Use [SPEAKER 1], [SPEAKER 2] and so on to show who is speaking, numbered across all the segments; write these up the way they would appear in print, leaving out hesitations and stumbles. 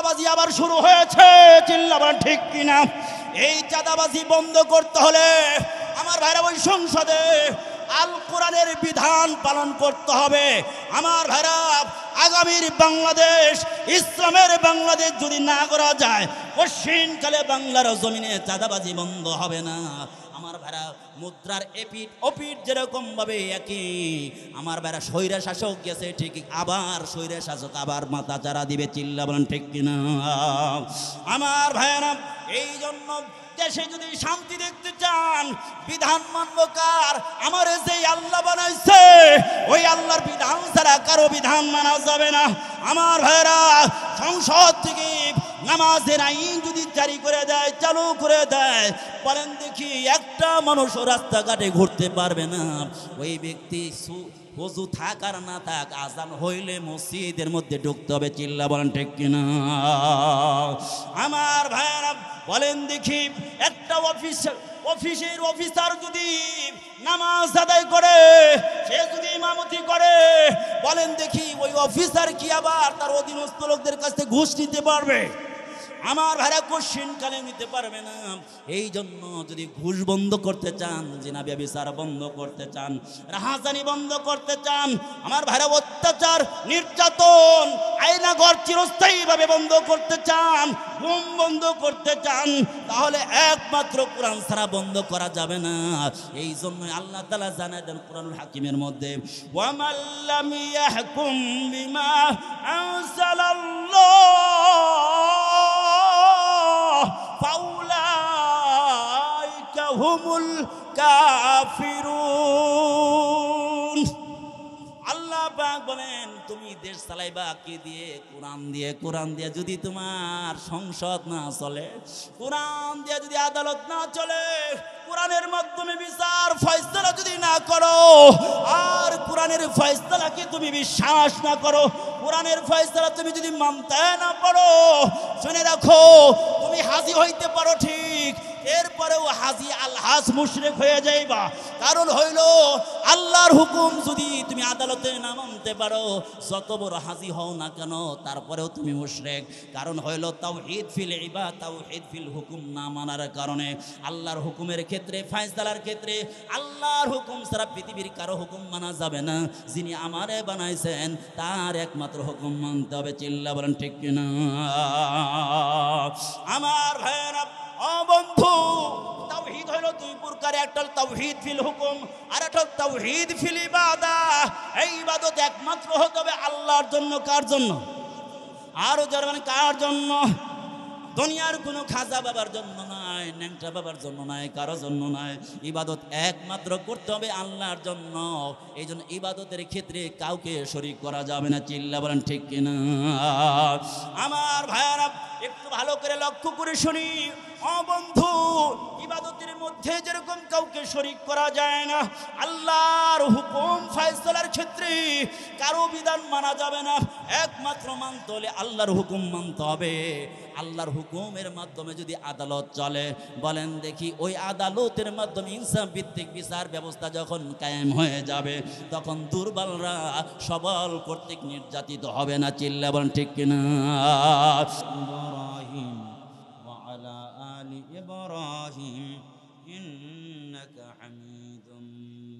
[SPEAKER 1] চাঁদাবাজি আবার শুরু হয়েছে, চিল্লাবেন ঠিক কিনা? এই চাঁদাবাজি বন্ধ করতে হলে আমার ভাইরা ওই সংসদে আল কোরআনের বিধান পালন করতে হবে। আমার ভাইরা, আগামীর বাংলাদেশ, ইসলামের বাংলাদেশ যদি না করা যায়, কঠিনকালে বাংলার জমিনে চাঁদাবাজি বন্ধ হবে না। আমার ভাইরা, মুদ্রার এপিট ওপিট যেরকম ভাবে একই, আমার ভাইরা স্বৈরা শাসক গেছে ঠিক, আবার স্বৈরা শাসক আবার মাথা চারা দিবে, চিল্লা বলেন ঠিক কিনা? আমার ভাইরা, এই জন্য দেশে যদি শান্তি দেখতে চান, বিধান মানব কার? আমার যে আল্লাহ বানাইছে ওই আল্লাহর বিধান ছাড়া কারো বিধান মানা যাবে না। আমার ভাইরা, সংসদ থেকে নামাজের আইন যদি জারি করে দেয়, চালু করে দেয়, বলেন দেখি একটা মানুষও রাস্তাঘাটে ঘুরতে পারবে না। ওই ব্যক্তি ওযু থাক আর না থাক, আজান হইলে মসজিদের মধ্যে ঢুকতে হবে, চিল্লা বলেন ঠিক কিনা? আমার ভাইরা বলেন দেখি, একটা অফিসের অফিসার যদি নামাজ আদায় করে, সে যদি ইমামতি করে, বলেন দেখি ওই অফিসার কি আবার তার অধীনস্থ লোকদের কাছ থেকে ঘুষ নিতে পারবে? আমার ভাইরা কোশ্চিনকালে নিতে পারবে না। এই জন্য যদি ঘুষ বন্ধ করতে চান, জিনা ব্যভিচার বন্ধ করতে চান, রাহাজানি বন্ধ করতে চান, আমার ভাইরা অত্যাচার নির্যাতন আয়নাঘর চিরস্থায়ীভাবে বন্ধ করতে চান, ঘুম বন্ধ করতে চান, তাহলে একমাত্র কোরআন ছাড়া বন্ধ করা যাবে না। এই জন্য আল্লাহ তাআলা জানায় দেন কোরআনুল হাকিমের মধ্যে, ওয়ামান লাম ইয়াহকুম বিমা আনজালাল্লাহ ফাউলাইকা হুমুল কাফিরুন। আল্লাহ পাক বলেন, তুমি দেশ চালাইবা কি দিয়ে? কোরআন দিয়ে। কোরআন দিয়ে যদি তোমার সংসদ না চলে, কোরআন দিয়ে যদি আদালত না চলে, কোরআনের মাধ্যমে বিচার ফয়সালা যদি না করো, আর কোরআনের ফয়সালাকে তুমি বিশ্বাস না করো, কোরআনের ফয়সালা তুমি যদি মানতে না পারো, শুনে রাখো, তুমি হাজি হইতে পারো ঠিক, এরপরেও হাজি আলহাজ মুশরিক হয়ে যাইবা। কারণ হইল আল্লাহর হুকুম যদি তুমি আদালতে না মানতে পারো, যত বড় হাজি হও না কেন, তারপরেও তুমি মুশরিক। কারণ হইল তাওহীদ ফিল ইবাদ, তাওহীদ ফিল হুকুম না মানার কারণে আল্লাহর হুকুমের ক্ষেত্রে, ফয়সালার ক্ষেত্রে আল্লাহর হুকুম ছাড়া পৃথিবীর কারো হুকুম মানা যাবে না। যিনি আমারে বানাইছেন তার একমাত্র হুকুম মানতে হবে, চিল্লা বলেন ঠিক কিনা? আমার ভাইয়েরা, ও বন্ধু, তাওহীদ হলো দুই প্রকার, একটা তাওহীদ ফিল হুকুম আর একটা তাওহীদ ফিল ইবাদত। এই ইবাদত একমাত্র হতে হবে আল্লাহর জন্য। কার জন্য? আরো জানেন কার জন্য? দুনিয়ার কোনো খাজা বাবার জন্য নয়, ন্যাংটা বাবার জন্য নয়, কারো জন্য নয়। ইবাদত একমাত্র করতে হবে আল্লাহর জন্য। এই জন্য ইবাদতের ক্ষেত্রে কাউকে শরীক করা যাবে না, চিল্লা বলেন ঠিক কিনা? আমার ভাইয়ারা, একটু ভালো করে লক্ষ্য করে শুনি, ও বন্ধু, ইবাদতের মধ্যে যেরকম কাউকে শরীক করা যায় না, আল্লাহর হুকুম ফয়সালার ক্ষেত্রে কারো বিধান মানা যাবে না। একমাত্র মানতে হলে আল্লাহর হুকুম মানতে হবে। আল্লাহর হুকুমের মাধ্যমে যদি আদালত চলে, বলেন দেখি ওই আদালতের মাধ্যমে ইনসাফ ভিত্তিক বিচার ব্যবস্থা যখন কায়েম হয়ে যাবে, তখন দুর্বলরা সবল কর্তৃক নির্যাতিত হবে না, চিল্লা বলেন ঠিক কিনা? ইব্রাহিম ওয়া আলা আলি ইব্রাহিম ইন্নাকা হামিদুম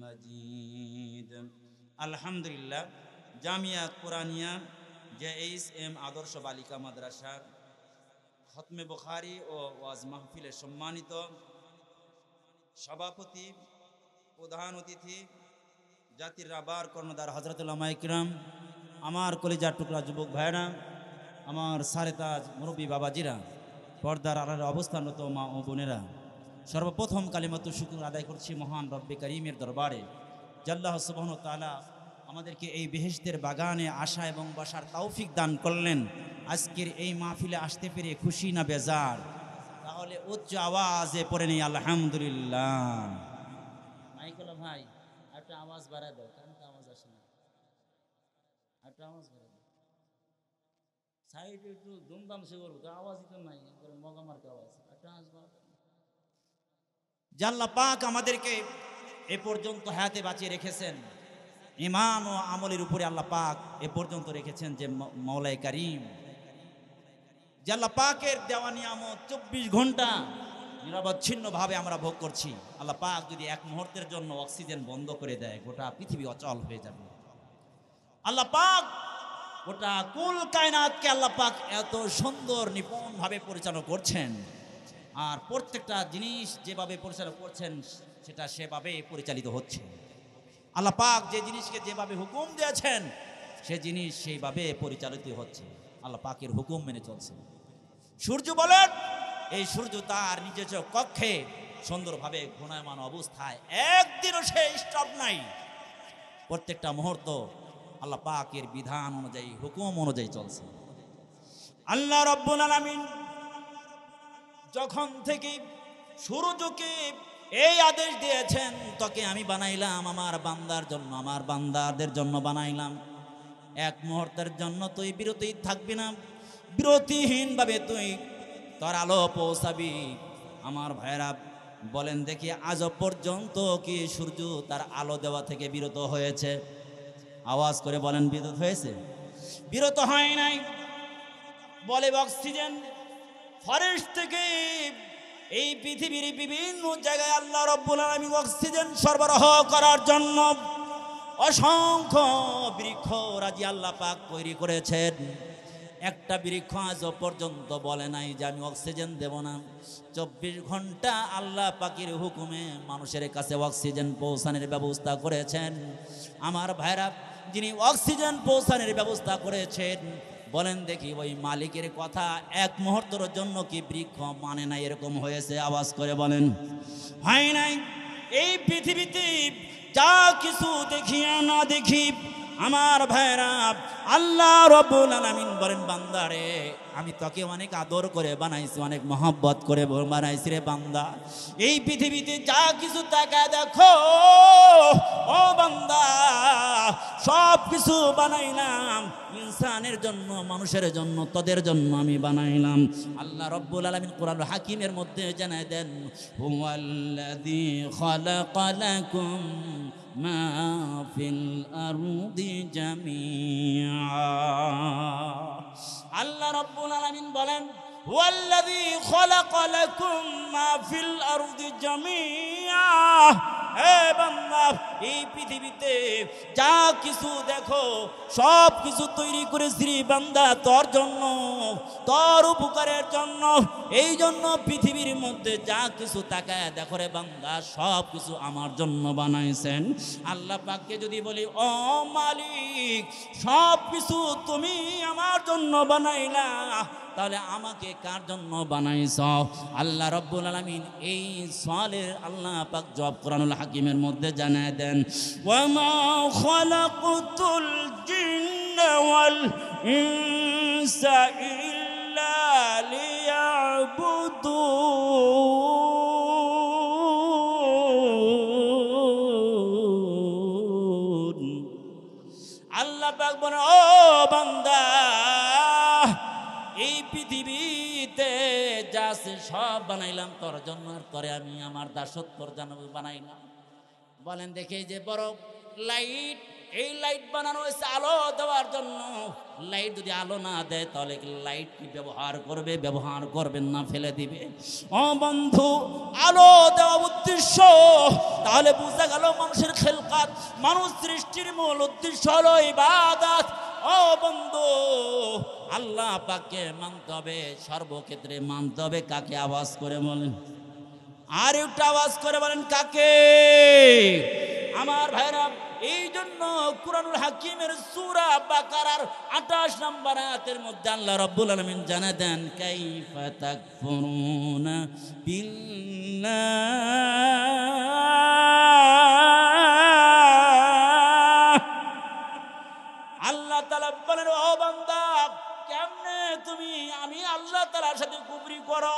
[SPEAKER 1] মাজিদ। আলহামদুলিল্লাহ, জামিয়া কুরআনিয়া JHM আদর্শ বালিকা মাদ্রাসার খতমে বুখারী ও ওয়াজ মাহফিলের সম্মানিত সভাপতি, প্রধান অতিথি, জাতির রাবার কর্ণধার হযরত উলামা ইকরাম, আমার কলিজার টুকরা যুবক ভাইরা, আমার সারে তাজ মুরব্বী বাবাজিরা, পর্দার আড়ালে অবস্থানরত মা ও বোনেরা, সর্বপ্রথম কালিমাতু শুকর আদায় করছি মহান রব্বে করিমের দরবারে, আল্লাহ সুবহানাহু ওয়া তাআলা আমাদেরকে এই বেহেশতের বাগানে আসা এবং বসার তৌফিক দান করলেন। আজকের এই মাহফিলে আসতে পেরে খুশি না বেজার? তাহলে উচ্চ আওয়াজে পড়ে নেই আলহামদুলিল্লাহ। মাইকেল ভাই, একটা আওয়াজ বাড়ায় দাও, কারণ তো আওয়াজ আসে না। একটা আওয়াজ বাড়ায় দাও, সাইডে একটু দুমদাম সে করবো, আওয়াজই তো নাই, মগামার আওয়াজ। একটা আওয়াজ বাড়ায় দাও। আল্লাহ পাক আমাদেরকে এ পর্যন্ত হায়াতে বাঁচিয়ে রেখেছেন, ঈমান ও আমলের উপরে আল্লাহ পাক এ পর্যন্ত রেখেছেন যে মওলাই কারীম যে আল্লাহ পাকের দেওয়া নিয়ামত 24 ঘন্টা নিরবচ্ছিন্নভাবে আমরা ভোগ করছি। আল্লাহ পাক যদি এক মুহূর্তের জন্য অক্সিজেন বন্ধ করে দেয়, গোটা পৃথিবী অচল হয়ে যাবে। আল্লাহ পাক গোটা কুল কায়নাতকে আল্লাহ পাক এত সুন্দর নিপুণভাবে পরিচালনা করছেন, আর প্রত্যেকটা জিনিস যেভাবে পরিচালনা করছেন সেটা সেভাবে পরিচালিত হচ্ছে। আল্লাহ পাক যে জিনিসকে যেভাবে হুকুম দিয়েছেন সে জিনিস সেইভাবে পরিচালিত হচ্ছে, আল্লাহ পাকের হুকুম মেনে চলছে। সূর্য বলেন, এই সূর্য তার নিজস্ব কক্ষে সুন্দরভাবে ঘূর্ণায়মান অবস্থায়, একদিনও সে স্টপ নাই। প্রত্যেকটা মুহূর্ত আল্লাহ পাকের বিধান অনুযায়ী, হুকুম অনুযায়ী চলছে। আল্লাহ রাব্বুল আলামিন যখন থেকে সূর্যকে এই আদেশ দিয়েছেন, তোকে আমি বানাইলাম আমার বান্দার জন্য, আমার বান্দাদের জন্য বানাইলাম। এক মুহূর্তের জন্য তুই বিরতি থাকবি না, বিরতিহীনভাবে তুই তোর আলো পৌঁছাবি। আমার ভাইরা বলেন দেখি, আজ পর্যন্ত কি সূর্য তার আলো দেওয়া থেকে বিরত হয়েছে? আওয়াজ করে বলেন, বিরত হয়েছে? বিরত হয় নাই। বলে অক্সিজেন ফরেস্ট থেকে এই পৃথিবীর বিভিন্ন জায়গায় আল্লাহ রাব্বুল আলামিন অক্সিজেন সরবরাহ করার জন্য অসংখ্য বৃক্ষ রাজি আল্লাহ পাক তৈরি করেছেন। একটা বৃক্ষ আজ পর্যন্ত বলে নাই যে আমি অক্সিজেন দেব না। 24 ঘন্টা আল্লাহ পাকের হুকুমে মানুষের কাছে অক্সিজেন পৌঁছানোর ব্যবস্থা করেছেন। আমার ভাইরা, যিনি অক্সিজেন পৌঁছানোর ব্যবস্থা করেছেন, বলেন দেখি ওই মালিকের কথা এক মুহূর্তের জন্য কি বৃক্ষ মানে নাই? এরকম হয়েছে? আওয়াজ করে বলেন, হয় নাই। এই পৃথিবীতে যা কিছু দেখি না দেখি, আমার ভাইরা, আল্লাহ রাব্বুল আলামিন বলেন, বান্দারে আমি তোকে অনেক আদর করে বানাইছি, অনেক মহব্বত করে বানাইছি রে বান্দা। এই পৃথিবীতে যা কিছু তাকায় দেখো ও বান্দা, সব কিছু বানাইলাম ইনসানের জন্য, মানুষের জন্য, তোদের জন্য আমি বানাইলাম। আল্লাহ রাব্বুল আলামিন কোরআনুল হাকিমের মধ্যে জানায় দেন, হুয়াল্লাযী খালাকা লাকুম মা ফিল আরদি জামিআ। আল্লাহ রাব্বুল আলামিন বলেন, হুয়াল্লাযী খালাকা লাকুম মা ফিল আরদি জামিআ। হে বান্দা, এই পৃথিবীতে যা কিছু দেখো সব কিছু তৈরি করেছি বান্দা তোর জন্য, তোর উপকারের জন্য। এই জন্য পৃথিবীর মধ্যে যা কিছু তাকায় দেখো রে বান্দা, সব কিছু আমার জন্য বানাইছেন। আল্লাহ পাককে যদি বলি, ও মালিক, সব কিছু তুমি আমার জন্য বানাইলা, তাহলে আমাকে কার জন্য বানাইছ? আল্লাহ রাব্বুল আলামিন এই সওয়ালের আল্লাহ পাক জবাব কোরআনুল হাকিমের মধ্যে জানায় দেন, ওয়া মা খালাকতুল জিন্না ওয়াল ইনসা ইল্লা লিয়াবুদুন। আল্লাহ পাক বলেন, ও বান্দা, এই পৃথিবীতে যা আছে সব বানাইলাম তোর জন্য, আর করে আমি আমার দাসত্বর জন্য বানাইলাম। বলেন দেখে, যে বড় লাইট, এই লাইট বানানো হয়েছে আলো দেওয়ার জন্য। লাইট যদি আলো না দেয় তাহলে লাইট কি ব্যবহার করবে? ব্যবহার করবেন না, ফেলে দিবে। ও বন্ধু, আলো দেওয়া উদ্দেশ্য, তাহলে বুঝা গেল মানুষের খেলকাত, মানুষ সৃষ্টির মূল উদ্দেশ্য হলো ইবাদত। ও বন্ধু, আল্লাহ পাককে মানতে হবে, সর্বক্ষেত্রে মানতে হবে। কাকে? আওয়াজ করে বলেন, আর একটু আওয়াজ করে বলেন, কাকে? আমার ভাইরা, এই জন্য কুরআনুল হাকিমের সূরা বাকারার 28 নম্বর আয়াতের মধ্যে আল্লাহ রাব্বুল আলামিন জানায় দেন, কাইফা তাকফুরুনা বিল্লাহ। আল্লাহ তাআলা বলেন, ও বান্দা, কেমনে তুমি আমি আল্লাহ তাআলার সাথে কুফরি করো?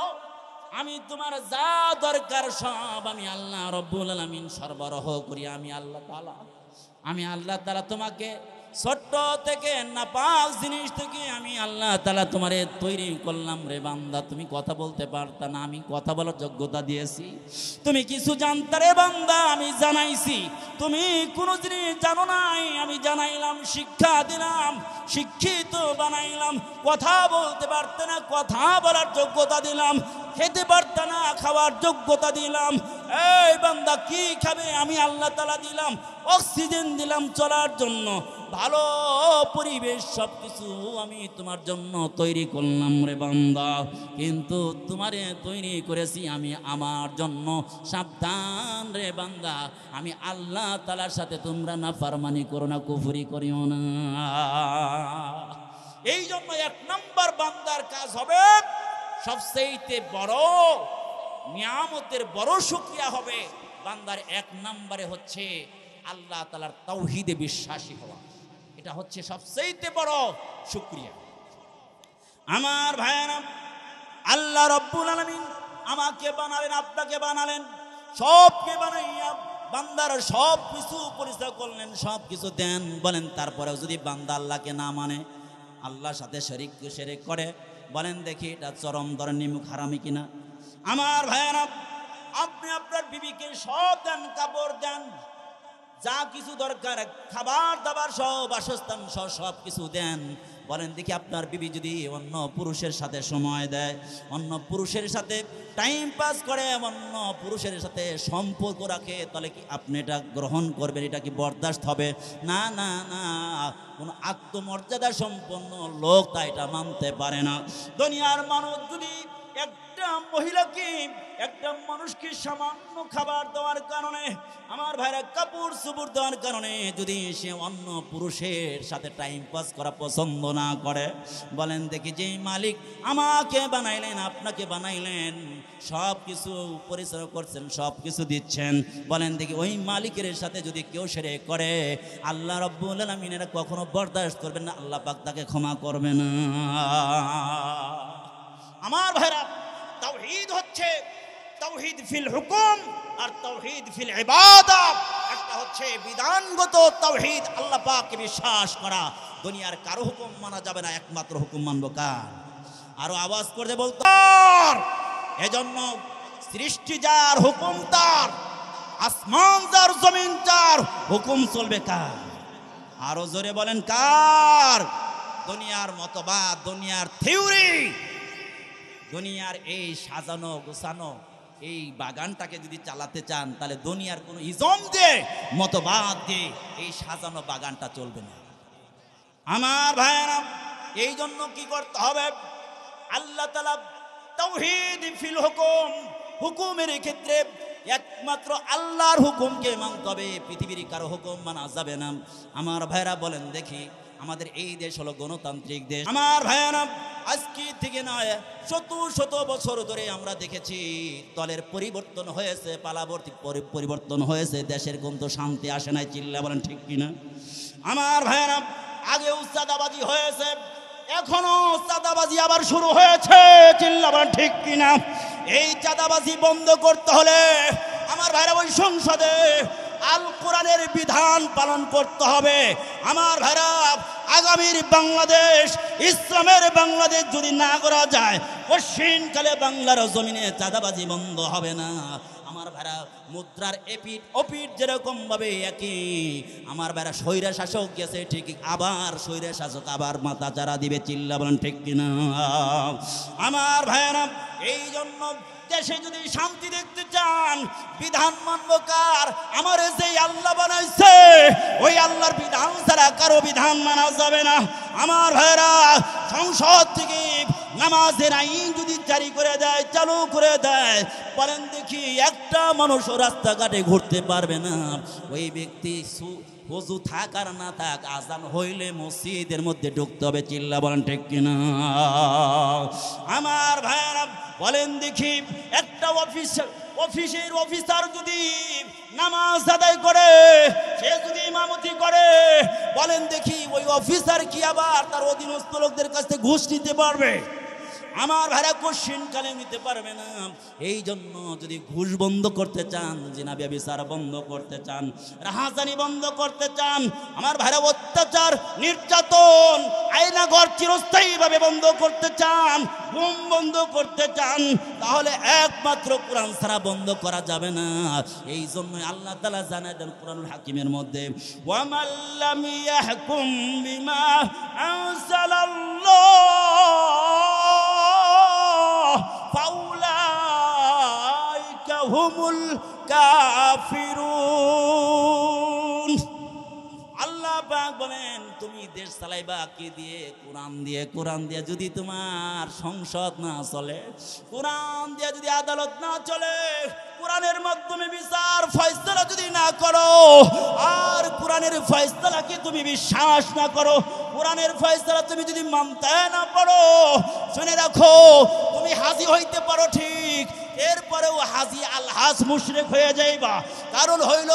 [SPEAKER 1] আমি তোমার যা দরকার সব আমি আল্লাহ রাব্বুল আলামিন সরবরাহ করি। আমি আল্লাহ তাআলা তোমাকে ছোট্ট থেকে নাপাক জিনিস থেকে আমি আল্লাহ তাআলা তোমারে তৈরি করলাম রে বান্দা। তুমি কথা বলতে পারতা না, আমি কথা বলার যোগ্যতা দিয়েছি। তুমি কিছু জানতা রে বান্দা, আমি জানাইছি। তুমি কোনো জিনিস জানো নাই, আমি জানাইলাম, শিক্ষা দিলাম, শিক্ষিত বানাইলাম। কথা বলতে পারতে না, কথা বলার যোগ্যতা দিলাম। খেতে পারত না, খাওয়ার যোগ্যতা দিলাম। এই বান্দা কি খাবে, আমি আল্লাহ তাআলা দিলাম। অক্সিজেন দিলাম চলার জন্য, ভালো পরিবেশ, সব কিছু আমি তোমার জন্য তৈরি করলাম রে বান্দা। কিন্তু তোমারে তৈরি করেছি আমি আমার জন্য। সাবধান রে বান্দা, আমি আল্লাহ তাআলার সাথে তোমরা নাফরমানি করো না, কুফরি করিও না। এই জন্য এক নম্বর বান্দার কাজ হবে, সবচেয়ে বড় নিয়ামতের বড় শুকরিয়া হবে বান্দার এক নম্বরে হচ্ছে আল্লাহ তাআলার তাওহীদে বিশ্বাসী হওয়া। এটা হচ্ছে সবচেয়ে বড় শুকরিয়া। আমার ভাইয়েরা, আল্লাহ রাব্বুল আলামিন আমাকে বানালেন, আপনাকে বানালেন, সবকে বানাইয়া বান্দার সব কিছু পরিচয় করলেন, সব কিছু দেন বলেন। তারপরেও যদি বান্দা আল্লাহকে না মানে, আল্লাহর সাথে শিরক করে, বলেন দেখি এটা চরম ধরনের হারামি কিনা। আমার ভাইয়েরা, আপনি আপনার বিবিকে সব দেন, কাপড় দেন, যা কিছু দরকার, খাবার দাবার সহ, বাসস্থান সহ সব কিছু দেন। বলেন দেখি আপনার বিবি যদি অন্য পুরুষের সাথে সময় দেয়, অন্য পুরুষের সাথে টাইম পাস করে, অন্য পুরুষের সাথে সম্পর্ক রাখে, তাহলে কি আপনি এটা গ্রহণ করবেন? এটা কি বরদাস্ত হবে? না না না, কোন আত্মমর্যাদা সম্পন্ন লোক তা এটা মানতে পারে না। দুনিয়ার মানুষ যদি একটা মহিলাকে, একটা মানুষকে সামান্য খাবার দেওয়ার কারণে, আমার ভাইরা কাপড় চোপড় দেওয়ার কারণে যদি সে অন্য পুরুষের সাথে টাইম পাস করা পছন্দ না করে, বলেন দেখি যেই মালিক আমাকে বানাইলেন, আপনাকে বানাইলেন, সব কিছু পরিচয় করছেন, সব কিছু দিচ্ছেন, বলেন দেখি ওই মালিকের সাথে যদি কেউ শিরক করে, আল্লাহ রাব্বুল আলামিন এরা কখনো বরদাস্ত করবেন না, আল্লাহ পাক তাকে ক্ষমা করবে না। আমার ভাইরা, তাওহীদ হচ্ছে তাওহীদ ফিল হুকুম আর তাওহীদ ফিল ইবাদত। একটা হচ্ছে বিধানগত তাওহীদ, আল্লাহ পাককে বিশ্বাস করা, দুনিয়ার কারো হুকুম মানা যাবে না, একমাত্র হুকুম মানব কার? আরো আওয়াজ করে বলতো, এজন্য সৃষ্টি যার, হুকুম তার, আসমান যার, জমিন যার, হুকুম চলবে কার? আরো জোরে বলেন কার? দুনিয়ার মতবাদ, দুনিয়ার থিওরি, দুনিয়ার এই সাজানো গোছানো এই বাগানটাকে যদি চালাতে চান, তাহলে দুনিয়ার কোনো ইজম দিয়ে, মতবাদ দিয়ে এই সাজানো বাগানটা চলবে না। আমার ভাইয়েরা, এই জন্য কি করতে হবে? আল্লাহ তাআলা তাওহীদ ফিল হুকুম, হুকুমের ক্ষেত্রে একমাত্র আল্লাহর হুকুমকে মানতে হবে, পৃথিবীর কারো হুকুম মানা যাবে না। আমার ভাইয়েরা বলেন দেখি, আমাদের এই দেশ হলো গণতান্ত্রিক দেশ। আমার ভাইয়েরা, আজকে থেকে নয়, শত শত বছর ধরে আমরা দেখেছি দলের পরিবর্তন হয়েছে, পালাবর্তী পরিবর্তন হয়েছে, দেশের কিন্তু শান্তি আসে নাই। চিল্লা বলেন ঠিক কিনা? আমার ভাইয়েরা, আগেও চাঁদাবাজি হয়েছে, এখনো চাঁদাবাজি আবার শুরু হয়েছে। চিল্লা বলেন ঠিক কিনা? এই চাঁদাবাজি বন্ধ করতে হলে আমার ভাইরা ওই সংসদে আল কোরআনের বিধান পালন করতে হবে। আমার ভাইরা, আগামীর বাংলাদেশ, ইসলামের বাংলাদেশ যদি না করা যায়, কঠিনকালে বাংলার জমিনে চাঁদাবাজি বন্ধ হবে না। আমার ভাইরা, মুদ্রার এপিট ওপিট যেরকম ভাবে একই, আমার ভাইরা স্বৈরা শাসক গেছে ঠিক, আবার স্বৈরা শাসক আবার মাথা চারা দিবে। চিল্লা বলেন ঠিক কিনা? আমার ভাইরা, এই জন্য দেশে যদি শান্তি দেখতে চান, বিধান মানব কার? আমার যে আল্লাহ বানাইছে, ওই আল্লাহর বিধান ছাড়া কারো বিধান মানা যাবে না। আমার ভাইরা, সংসদ থেকে নামাজের আইন যদি জারি করে দেয়, চালু করে দেয়, বলেন দেখি একটা মানুষও রাস্তাঘাটে ঘুরতে পারবে না। ওই ব্যক্তি ওযু থাক আর না থাক, আজান হইলে মসজিদের মধ্যে ঢুকতে হবে। চিল্লা বলেন ঠিক কিনা? আমার ভাইরা বলেন দেখি, একটা অফিসের অফিসার যদি নামাজ আদায় করে, সে যদি ইমামতি করে, বলেন দেখি ওই অফিসার কি আবার তার অধীনস্থ লোকদের কাছ থেকে ঘুষ নিতে পারবে? আমার ভাইরা কোশ্চিন কালে নিতে পারবে না। এই জন্য যদি ঘুষ বন্ধ করতে চান, জিনা ব্যভিচার বন্ধ করতে চান, রাহাজানি বন্ধ করতে চান, আমার ভাইরা অত্যাচার নির্যাতন আয়নাঘর চিরস্থায়ীভাবে বন্ধ করতে চান, ঘুম বন্ধ করতে চান, তাহলে একমাত্র কোরআন ছাড়া বন্ধ করা যাবে না। এই জন্য আল্লাহ তাআলা জানায় দেন কোরআনুল হাকিমের মধ্যে, ওয়ামাল লাম ইয়াহকুম বিমা আনজালাল্লাহ ফাউলাইকা হুমুল কাফিরুন। আল্লাহ পাক বলেন, তুমি দেশ চালাইবা কি দিয়ে? কোরআন দিয়ে। কোরআন দিয়ে যদি তোমার সংসদ না চলে, কোরআন দিয়ে যদি আদালত না চলে, কোরআনের মাধ্যমে বিচার ফয়সালা যদি না করো, আর কোরআনের ফয়সালাকে তুমি বিশ্বাস না করো, কোরআনের ফয়সালা তুমি যদি মানতে না পারো, শুনে রাখো, তুমি হাজি হইতে পারো ঠিক, এরপরেও হাজি আলহাজ মুশরিক হয়ে যাইবা। কারণ হইল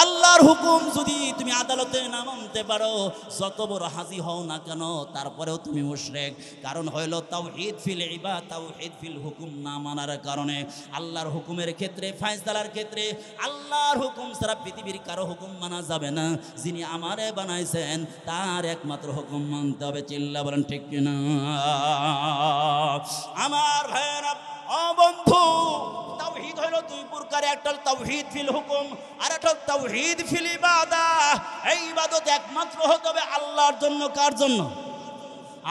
[SPEAKER 1] আল্লাহর হুকুম যদি তুমি আদালতে না মানতে পারো, যত বড় হাজি হও না কেন, তারপরেও তুমি মুশরিক। কারণ হইল তাওহীদ ফিল ইবাদ, তাওহীদ ফিল হুকুম না মানার কারণে আল্লাহর হুকুমের ক্ষেত্রে, ফয়সালার ক্ষেত্রে আল্লাহর হুকুম ছাড়া পৃথিবীর কারো হুকুম মানা যাবে না। যিনি আমারে বানাইছেন তার একমাত্র হুকুম মানতে হবে। চিল্লা বলেন ঠিক কিনা? আমার ভাইয়েরা, ও বন্ধু, তাওহীদ হলো দুই প্রকার, একটা তাওহীদ ফিল হুকুম আর একটা তাওহীদ ফিল ইবাদত। এই ইবাদত একমাত্র হতে হবে আল্লাহর জন্য। কার জন্য?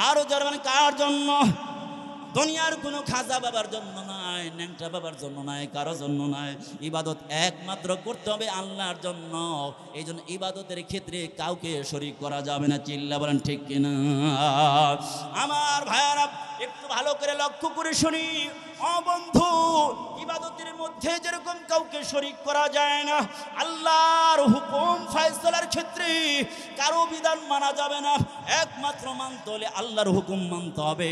[SPEAKER 1] আরো যারা মানে কার জন্য? দুনিয়ার কোনো খাজা বাবার জন্য নয়, ন্যাংটা বাবার জন্য নয়, কারো জন্য নয়। ইবাদত একমাত্র করতে হবে আল্লাহর জন্য। এই জন্য ইবাদতের ক্ষেত্রে কাউকে শরীক করা যাবে না। চিল্লা বলেন ঠিক কিনা? আমার ভাইয়ারা, একটু ভালো করে লক্ষ্য করে শুনি। ও বন্ধু, ইবাদতের মধ্যে যেরকম কাউকে শরীক করা যায় না, আল্লাহর হুকুম ফয়সালার ক্ষেত্রে কারো বিধান মানা যাবে না। একমাত্র মানতে হলে আল্লাহর হুকুম মানতে হবে।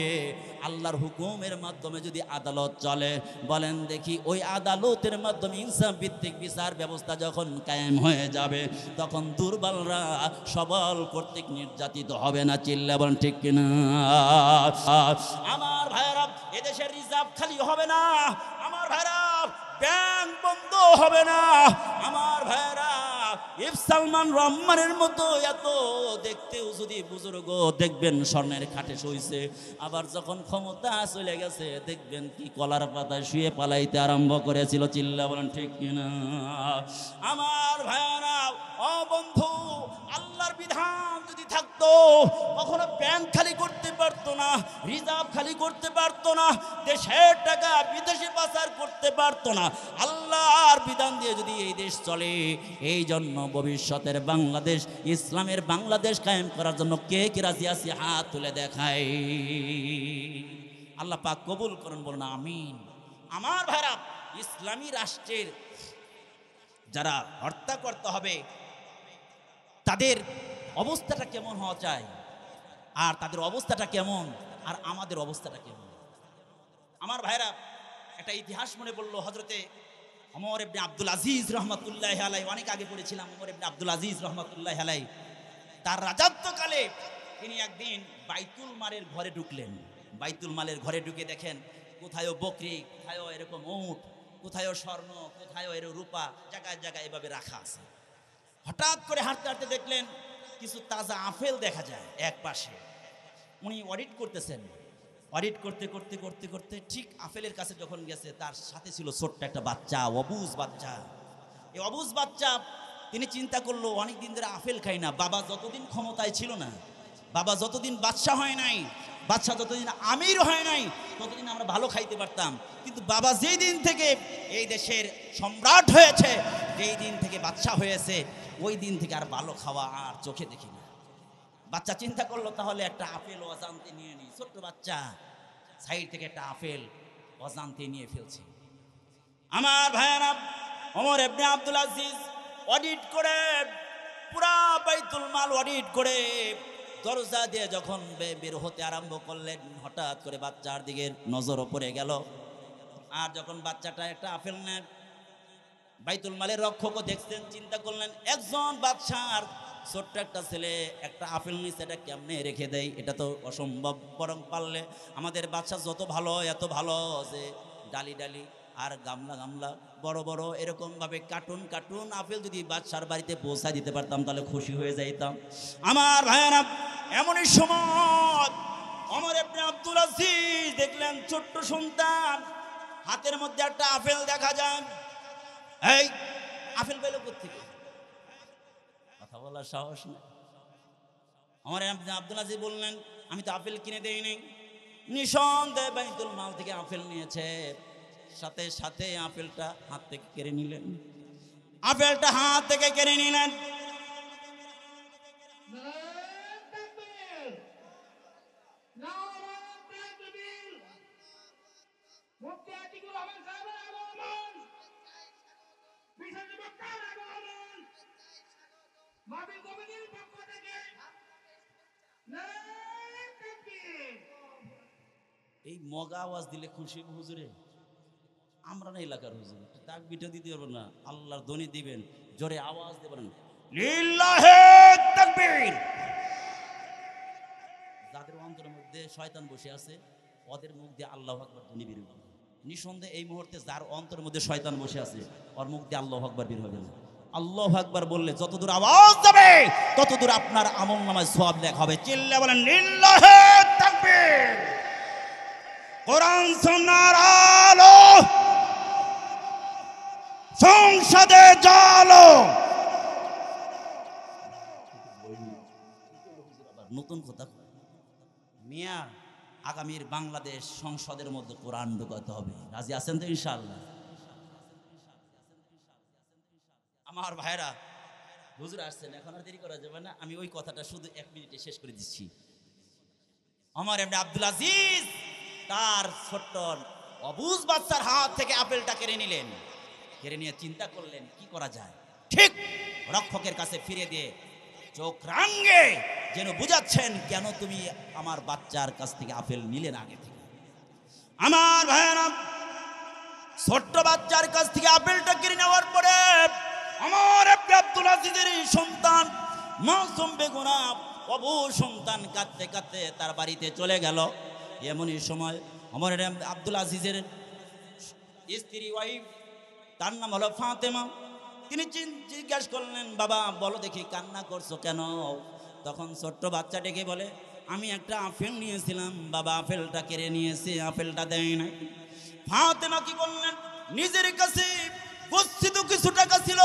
[SPEAKER 1] আল্লাহর হুকুমের মাধ্যমে যদি আদালত চলে, বলেন দেখি, ওই আদালতের মাধ্যমে ইনসাফ ভিত্তিক বিচার ব্যবস্থা যখন কায়েম হয়ে যাবে, তখন দুর্বলরা সবল কর্তৃক নির্যাতিত হবে না। চিল্লা বলেন ঠিক কিনা? আমার ভাইরা, এদেশের রিজার্ভ খালি হবে না। আমার ভাইরা, ব্যাংক বন্ধ হবে না। আমার ভাইরা, ইফ সালমান রহমানের মতো এত দেখতেও যদি বুজুর্গ দেখবেন স্বর্ণের খাটে শুইছে, আবার যখন ক্ষমতা চলে গেছে দেখবেন কি কলার পাতায় শুয়ে পালাইতে আরম্ভ করেছিল। চিল্লা বলেন ঠিক কিনা? আমার ভাইরা, ও বন্ধু, আল্লাহর বিধান যদি থাকতো, কখনো ব্যাংক খালি করতে পারতো না, রিজার্ভ খালি করতে পারতো না, দেশের টাকা বিদেশে পাচার করতে পারতো না। আল্লাহর বিধান দিয়ে যদি এই দেশ চলে, এই জন্য ভবিষ্যতের বাংলাদেশ, ইসলামের বাংলাদেশ কায়েম করার জন্য কে কে রাজি আছে? হাত তুলে দেখায়। আল্লাহ পাক কবুল করুন, বলুন আমিন। আমার ভাইরা, ইসলামী রাষ্ট্রের যারা হত্যা করতে হবে, তাদের অবস্থাটা কেমন হওয়া চাই, আর তাদের অবস্থাটা কেমন, আর আমাদের অবস্থাটা কেমন? আমার ভাইরা, একটা ইতিহাস মনে পড়লো। হযরতে ওমর ইবনে আব্দুল আজিজ রহমাতুল্লাহি আলাইহি, অনেক আগে পড়েছিলাম। ওমর ইবনে আব্দুল আজিজ রহমাতুল্লাহি আলাইহি তার রাজত্বকালে তিনি একদিন বাইতুল মালের ঘরে ঢুকলেন। বাইতুল মালের ঘরে ঢুকে দেখেন কোথায়ও বকরি, কোথায়ও এরকম উট, কোথায়ও স্বর্ণ, কোথায়ও এর রূপা, জায়গায় জায়গায় এভাবে রাখা আছে। হঠাৎ করে হাঁটতে হাঁটতে দেখলেন কিছু তাজা আপেল দেখা যায় এক পাশে। উনি অডিট করতেছেন। অডিট করতে করতে করতে করতে ঠিক আপেলের কাছে যখন গেছে, তার সাথে ছিল ছোট্ট একটা বাচ্চা, অবুঝ বাচ্চা। এই অবুঝ বাচ্চা, তিনি চিন্তা করলো অনেক দিন ধরে আপেল খাই না। বাবা যতদিন ক্ষমতায় ছিল না, বাবা যতদিন বাদশা হয় নাই, বাদশা যতদিন আমির হয় নাই, ততদিন আমরা ভালো খাইতে পারতাম। কিন্তু বাবা যেই দিন থেকে এই দেশের সম্রাট হয়েছে, যেই দিন থেকে বাদশা হয়েছে, ওই দিন থেকে আর ভালো খাওয়া আর চোখে দেখি না। বাচ্চা চিন্তা করলো তাহলে একটা আপেল অজান্তে নিয়ে নিই। ছোট্ট বাচ্চা সাইড থেকে একটা আপেল অজান্তে নিয়ে ফেলছে। আমার ভাইয়েরা, ওমর ইবনে আব্দুল আজিজ অডিট করে, পুরা বাইতুল মাল অডিট করে দরজা দিয়ে যখন বের হতে আরম্ভ করলেন, হঠাৎ করে বাচ্চার দিকে নজর পড়ে গেল। আর যখন বাচ্চাটা একটা আপেল নেয়, বাইতুল মালের রক্ষকও দেখছেন, চিন্তা করলেন একজন বাদশার ছোট্ট একটা ছেলে একটা আপেল নিচ্ছে, এটা কেমনে রেখে দেয়? এটা তো অসম্ভব। বরং পারলে আমাদের বাচ্চা যত ভালো এত ভালো, যে ডালি ডালি আর গামলা গামলা বড় বড় এরকমভাবে কার্টুন কার্টুন আপেল যদি বাচ্চার বাড়িতে পৌঁছায় দিতে পারতাম তাহলে খুশি হয়ে যাইতাম। আমার ভাইয়েরা, এমনই সময় ওমর ইবনে আব্দুল আজিজ দেখলেন ছোট্ট সন্তান, হাতের মধ্যে একটা আপেল দেখা যায়। এই আপেল পেল কোত্থেকে? কথা বলার সাহস নেই। ওমর ইবনে আব্দুল আজিজ বললেন, আমি তো আপেল কিনে দেই নাই। নিঃসন্দেহে বাইতুল মাল থেকে আপেল নিয়েছে। সাথে সাথে আপেলটা হাত থেকে কেড়ে নিলেন। আপেলটা হাত থেকে কেড়ে নিলেন। এই মগা আওয়াজ দিলে খুশি হুজুরে? আমরা না এলাকার হুজুর, তাকবীরটা দিতে পারবো না, আল্লাহর ধ্বনি দিবেন, জোরে আওয়াজ দেবেন লিল্লাহি তাকবীর। যাদের অন্তরের মধ্যে শয়তান বসে আছে ওদের মুখ দিয়ে আল্লাহু আকবার ধ্বনি বের হবে। নিঃসন্দেহে এই মুহূর্তে যার অন্তরের মধ্যে শয়তান বসে আছে ওর মুখ দিয়ে আল্লাহু আকবার বের হবে না। আল্লাহু আকবার বললে যতদূর আওয়াজ যাবে ততদূর আপনার আমলনামায় সওয়াব লেখা হবে। চিল্লায়ে বলেন লিল্লাহি তাকবীর। কোরআন সুন্নাহর আলো, সংসদে জালো। নতুন কথা মিয়া, আগামীর বাংলাদেশ সংসদের মধ্যে কোরআন ঢোকাতে হবে। রাজি আছেন তো ইনশাআল্লাহ? আমার ভাইরা, হুজুর আসছেন, এখন আর দেরি করা যাবে না। আমি ওই কথাটা শুধু 1 মিনিটে শেষ করে দিচ্ছি। ওমর ইবনে আব্দুল আজিজ তার ছোট্ট অবুঝ বাচ্চার হাত থেকে আপেলটা কেড়ে নিলেন। কেড়ে নিয়ে চিন্তা করলেন কি করা যায়। ঠিক রক্ষকের কাছে ফিরে দিয়ে চোখ রাঙে যেন বুঝাচ্ছেন, কেন তুমি আমার বাচ্চার কাছ থেকে আপেল নিলেন আগে থেকে? আমার ভাইয়েরা, ছোট্ট বাচ্চার কাছ থেকে আপেলটা কেড়ে নেওয়ার পরে আমার আব্দুল আজিজের সন্তান মাসুম বেগুনা অবু সন্তান কাঁদতে কাঁদতে তার বাড়িতে চলে গেল। এমনই সময় ওমর আব্দুল আজিজের স্ত্রী ওয়াইফ, তার নাম হলো ফাতেমা, তিনি জিজ্ঞাসা করলেন, বাবা বলো দেখি কান্না করছো কেন? তখন ছোট্ট বাচ্চা ডেকে বলে, আমি একটা আপেল নিয়েছিলাম বাবা, আপেলটা কেড়ে নিয়েছে, আপেলটা দেয় নাই। ফাতেমা কি বললেন, নিজের কাছে গচ্ছিত কিছু টাকা ছিল,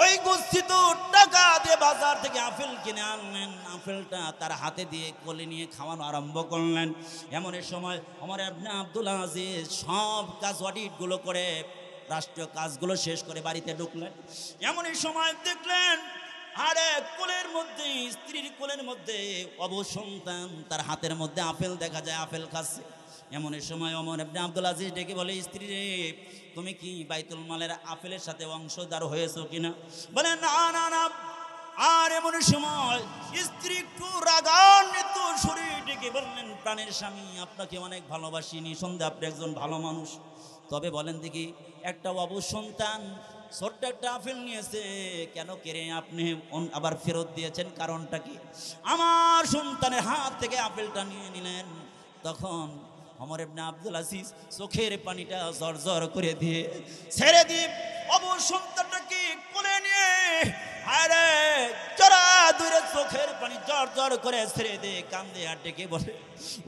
[SPEAKER 1] ওই গচ্ছিত টাকা দিয়ে বাজার থেকে আপেল কিনে আনলেন। আপেলটা তার হাতে দিয়ে কোলে নিয়ে খাওয়ানো আরম্ভ করলেন। এমন সময় ওমর ইবনে আব্দুল আজিজ সব কাজ অডিটগুলো করে রাষ্ট্রীয় কাজগুলো শেষ করে বাড়িতে ঢুকলেন। এমনই সময় দেখলেন আরে কোলের মধ্যে, স্ত্রীর কোলের মধ্যে অবু সন্তান, তার হাতের মধ্যে আপেল দেখা যায়, আপেল খাচ্ছে। এমনই সময় ওমর ইবনে আব্দুল আজিজ ডেকে বলে, স্ত্রী রে, তুমি কি বাইতুল মালের আপেলের সাথে অংশদার হয়েছো কিনা? বলে না না না। আর এমন সময় স্ত্রী একটু রাগান্বিত শরীর ডেকে বললেন, প্রাণের স্বামী, আপনাকে অনেক ভালোবাসি, নিঃসন্দেহে আপনি একজন ভালো মানুষ, তবে বলেন দেখি, একটা অবু সন্তান ছোট্ট একটা আপেল নিয়েছে, কেন কেড়ে আপনি আবার ফেরত দিয়েছেন? কারণটা কি? আমার সন্তানের হাত থেকে আপেলটা নিয়ে নিলেন। তখন ওমর ইবনে আব্দুল আজিজ চোখের পানিটা জর্জর করে দিয়ে ছেড়ে দিয়ে অবু সন্তানটাকে কোলে নিয়ে আরে জরা দূরে চোখের পানি জর্জর করে ছেড়ে দিয়ে কান্দে আর ডেকে বলে,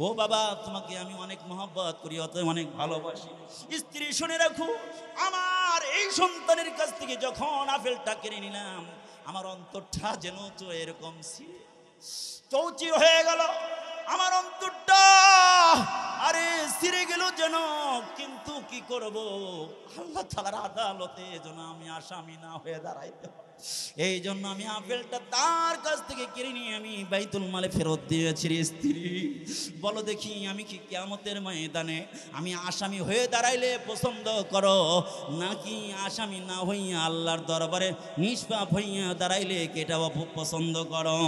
[SPEAKER 1] ও বাবা, তোমাকে আমি অনেক মহব্বত করি, অত অনেক ভালোবাসি। স্ত্রী শুনে রাখো, আমার এই সন্তানের কাছ থেকে যখন আপেলটা কিনে নিলাম, আমার অন্তরটা যেন তো এরকম চৌচির হয়ে গেল, আমার অন্তরটা আরে ছিঁড়ে গেল যেন। কিন্তু কি করব, আল্লাহ তাআলার আদালতে যেন আমি আসামি না হয়ে দাঁড়াইতে, এই জন্য আমি আপেলটা তার কাছ থেকে কিনে নিয়ে আমি বাইতুল মালে ফেরত দিয়েছি। স্ত্রী বলো দেখি, আমি কি কিয়ামতের ময়দানে আমি আসামি হয়ে দাঁড়াইলে পছন্দ করো, নাকি আসামি না হইয়া আল্লাহর দরবারে নিষ্পাপ হইয়া দাঁড়াইলে কেটা পছন্দ করো?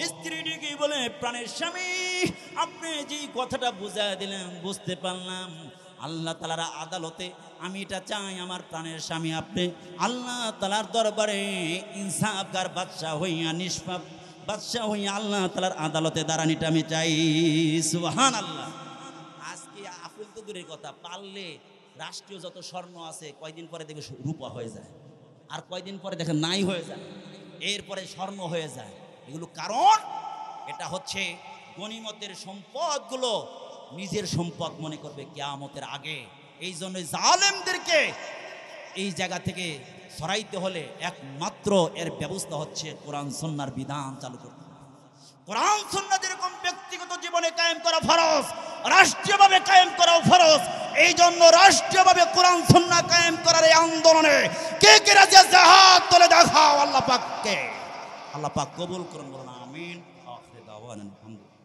[SPEAKER 1] স্ত্রীটিকে বলে, প্রাণের স্বামী, আপনি যে কথাটা বুঝা দিলেন বুঝতে পারলাম, আল্লাহ তাআলার আদালতে আমি এটা চাই, আমার প্রাণের স্বামী আপনি আল্লাহ তাআলার দরবারে ইনসাফগার বাদশা হইয়া, নিষ্পাপ বাদশা হইয়া আল্লাহ তাআলার আদালতে দাঁড়ানিটা আমি চাই। সুবহানাল্লাহ। আজকে আফুল তো দূরের কথা, পারলে রাষ্ট্রীয় যত স্বর্ণ আছে কয়দিন পরে দেখবে রূপা হয়ে যায়, আর কয়দিন পরে দেখেন নাই হয়ে যায়, এরপরে স্বর্ণ হয়ে যায়। এগুলো কারণ এটা হচ্ছে গনিমতের সম্পদগুলো নিজের সম্পদ মনে করবে কিয়ামতের আগে। এই জন্য জালেমদেরকে এই জায়গা থেকে সরাইতে হলে একমাত্র এর ব্যবস্থা হচ্ছে কোরআন সুন্নাহর বিধান চালু করতে হবে। কোরআন সুন্নাহ যেরকম ব্যক্তিগত জীবনে কায়েম করা ফরজ, রাষ্ট্রীয়ভাবে কায়েম করাও ফরজ। এই জন্য রাষ্ট্রীয়ভাবে কোরআন সুন্নাহ কায়েম করার এই আন্দোলনে কে কে রাজি আছে হাত তুলে দেখাও। আল্লাহ পাক কবুল করুন, বলুন আমিন। আখির দাওয়ানা আলহামদুলিল্লাহ।